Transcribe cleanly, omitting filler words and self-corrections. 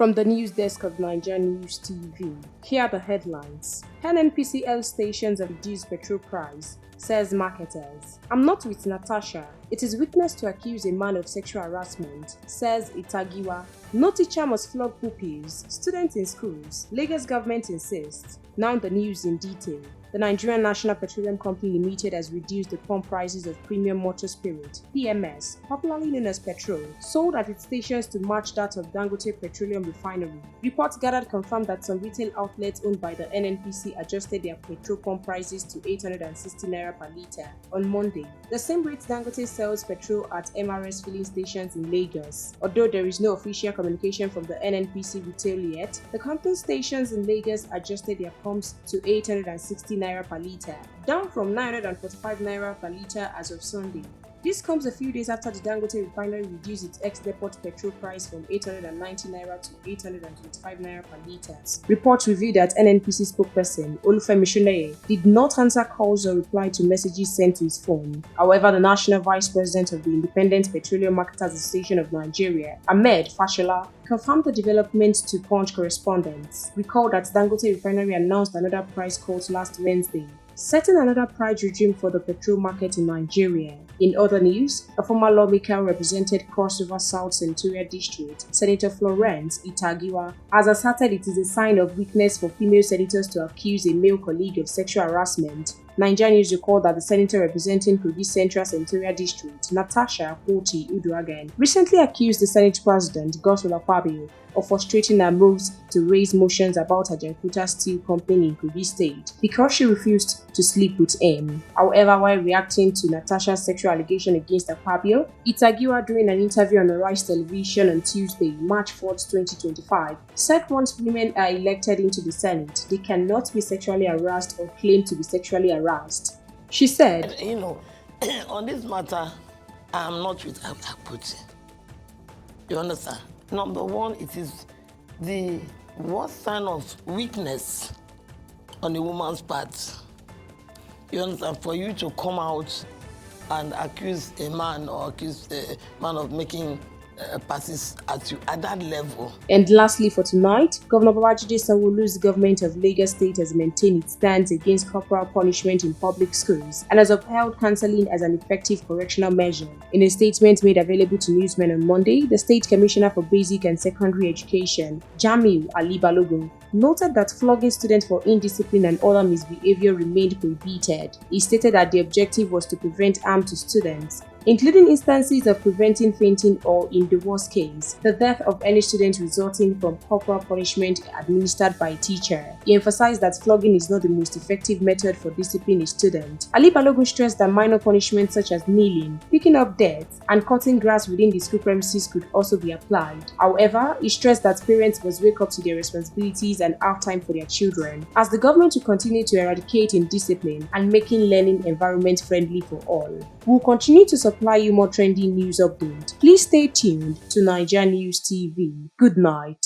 From the news desk of NaijaNews TV, here are the headlines. NNPCL stations have reduced petrol price, says marketers. I'm not with Natasha. It is witness to accuse a man of sexual harassment, says Itagiwa. No teacher must flog pupils, students in schools. Lagos government insists. Now the news in detail. The Nigerian National Petroleum Company Limited has reduced the pump prices of premium motor spirit, PMS, popularly known as Petrol, sold at its stations to match that of Dangote Petroleum Refinery. Reports gathered confirmed that some retail outlets owned by the NNPC adjusted their petrol pump prices to 860 naira per litre on Monday. The same rate Dangote sells petrol at MRS filling stations in Lagos. Although there is no official communication from the NNPC retail yet, the company stations in Lagos adjusted their pumps to 860 naira per litre, down from 945 naira per litre as of Sunday. This comes a few days after the Dangote refinery reduced its ex-depot petrol price from 890 naira to 825 naira per litre. Reports revealed that NNPC spokesperson Olufemi Shuneye did not answer calls or reply to messages sent to his phone. However, the National Vice President of the Independent Petroleum Marketers Association of Nigeria, Ahmed Fashola, confirmed the development to Punch correspondents. Recall that Dangote refinery announced another price cut last Wednesday, setting another price regime for the petrol market in Nigeria. In other news, a former lawmaker who represented Cross River South Senatorial District, Senator Florence Itagiwa, has asserted it is a sign of weakness for female senators to accuse a male colleague of sexual harassment. NaijaNews recalled that the senator representing Kogi Central Senatorial District, Natasha Koti Uduaghan, recently accused the Senate President, Godswill Akpabio, of frustrating her moves to raise motions about her Jakarta Steel Company in Kogi State because she refused to sleep with him. However, while reacting to Natasha's sexual allegation against Akpabio, Itagiwa, during an interview on Arise Television on Tuesday, March 4, 2025, said once women are elected into the Senate, they cannot be sexually harassed or claim to be sexually harassed. She said, On this matter, I'm not with Akpoti. You understand? Number one, it is the worst sign of weakness on a woman's part. You understand? For you to come out and accuse a man or accuse a man of making passes at you at that level. And lastly for tonight, Governor Babajide Sanwo-Olu's government of Lagos State has maintained its stance against corporal punishment in public schools and has upheld counseling as an effective correctional measure. In a statement made available to newsmen on Monday, the State Commissioner for Basic and Secondary Education, Jamiu Ali Balogun, noted that flogging students for indiscipline and other misbehavior remained prohibited. He stated that the objective was to prevent harm to students, including instances of preventing fainting or, in the worst case, the death of any student resulting from corporal punishment administered by a teacher. He emphasized that flogging is not the most effective method for disciplining a student. Ali Balogun stressed that minor punishments such as kneeling, picking up dirt, and cutting grass within the school premises could also be applied. However, he stressed that parents must wake up to their responsibilities and have time for their children, as the government will continue to eradicate indiscipline and making learning environment friendly for all. We will continue to supply you more trendy news updates. Please stay tuned to NaijaNews TV. Good night.